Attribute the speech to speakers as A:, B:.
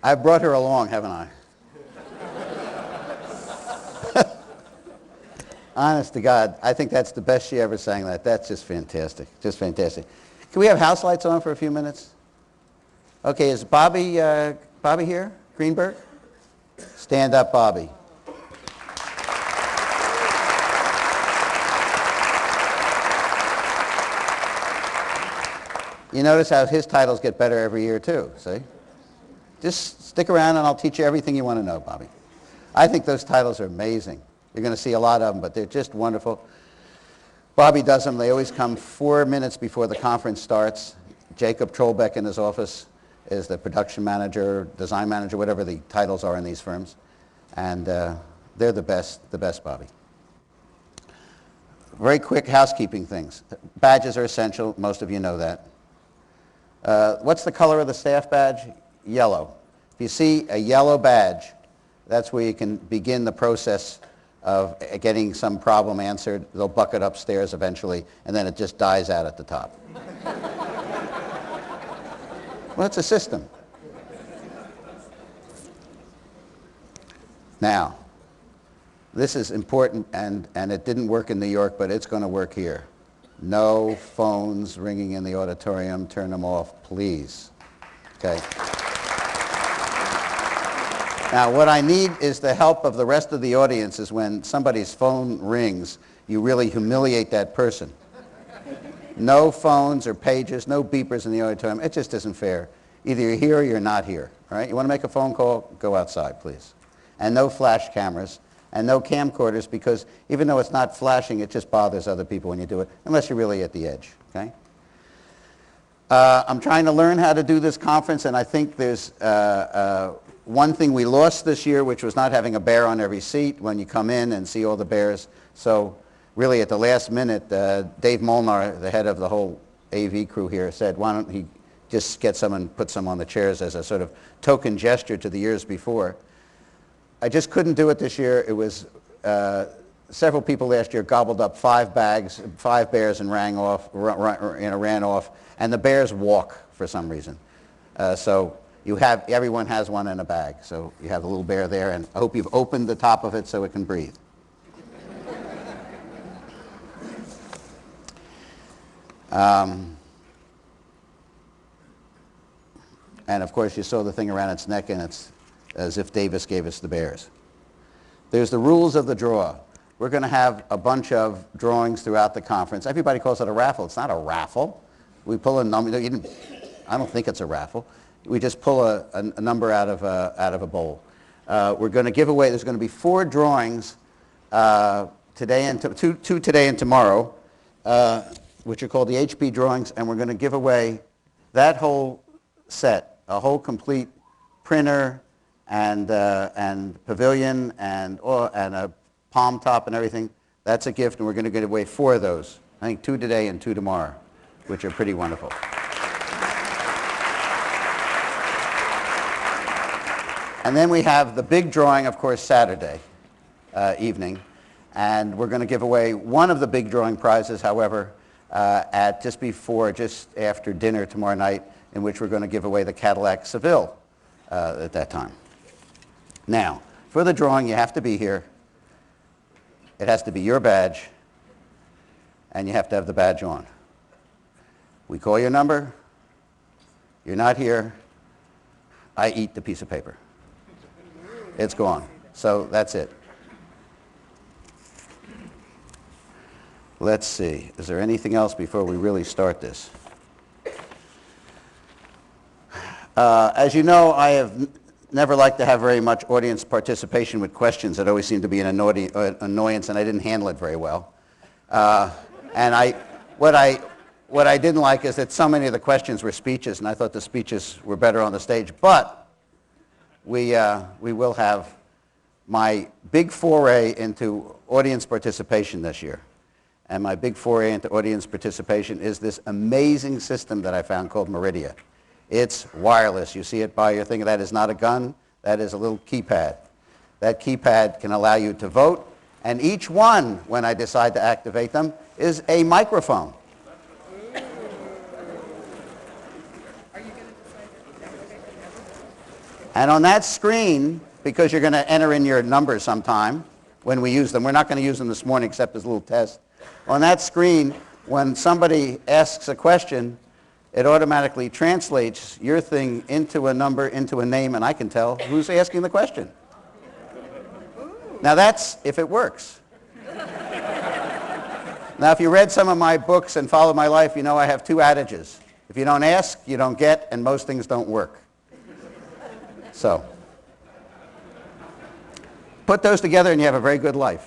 A: I've brought her along, haven't I? Honest to God, I think that's the best she ever sang that. That's just fantastic, just fantastic. Can we have house lights on for a few minutes? Okay, is Bobby here? Greenberg? Stand up, Bobby. You notice how his titles get better every year too, see? Just stick around and I'll teach you everything you want to know, Bobby. I think those titles are amazing. You're going to see a lot of them, but they're just wonderful. Bobby does them. They always come 4 minutes before the conference starts. Jacob Trollbeck in his office is the production manager, design manager, whatever the titles are in these firms. And they're the best, Bobby. Very quick housekeeping things. Badges are essential. Most of you know that. What's the color of the staff badge? Yellow. If you see a yellow badge, that's where you can begin the process of getting some problem answered. They'll buck it upstairs eventually, and then it just dies out at the top. Well, it's a system. Now, this is important, and it didn't work in New York, but it's going to work here. No phones ringing in the auditorium. Turn them off, please. Okay. Now, what I need is the help of the rest of the audience is when somebody's phone rings, you really humiliate that person. No phones or pages, no beepers in the auditorium. It just isn't fair. Either you're here or you're not here. All right? You want to make a phone call? Go outside, please. And no flash cameras and no camcorders, because even though it's not flashing, it just bothers other people when you do it, unless you're really at the edge. Okay? I'm trying to learn how to do this conference, and I think there's one thing we lost this year, which was not having a bear on every seat when you come in and see all the bears. So really at the last minute, Dave Molnar, the head of the whole AV crew here, said, why don't he just get some and put some on the chairs as a sort of token gesture to the years before. I just couldn't do it this year. It was several people last year gobbled up 5 bears and ran off, and the bears walk for some reason. So everyone has one in a bag. So you have a little bear there, and I hope you've opened the top of it so it can breathe. And of course you saw the thing around its neck, and it's as if Davis gave us the bears. There's the rules of the draw. We're going to have a bunch of drawings throughout the conference. Everybody calls it a raffle. It's not a raffle. We pull a number. I don't think it's a raffle. We just pull a number out of a bowl. We're going to give away, there's going to be 4 drawings today and two today and tomorrow, which are called the HP drawings, and we're going to give away that whole set, a whole complete printer and pavilion and a palm top and everything. That's a gift, and we're going to give away 4 of those. I think 2 today and 2 tomorrow, which are pretty wonderful. And then we have the big drawing, of course, Saturday evening. And we're going to give away one of the big drawing prizes, however, at just after dinner tomorrow night, in which we're going to give away the Cadillac Seville at that time. Now, for the drawing, you have to be here. It has to be your badge, and you have to have the badge on. We call your number. You're not here. I eat the piece of paper. It's gone. So that's it. Let's see. Is there anything else before we really start this? As you know, I have never liked to have very much audience participation with questions. It always seemed to be an annoyance, and I didn't handle it very well. And what I didn't like is that so many of the questions were speeches, and I thought the speeches were better on the stage. But we will have my big foray into audience participation this year. And my big foray into audience participation is this amazing system that I found called Meridia. It's wireless. You see it by your thing. That is not a gun. That is a little keypad. That keypad can allow you to vote. And each one, when I decide to activate them, is a microphone. And on that screen, because you're going to enter in your numbers sometime when we use them, we're not going to use them this morning except as a little test. On that screen, when somebody asks a question, it automatically translates your thing into a number, into a name, and I can tell who's asking the question. Now that's if it works. Now if you read some of my books and follow my life, you know I have two adages. If you don't ask, you don't get, and most things don't work. So, put those together and you have a very good life.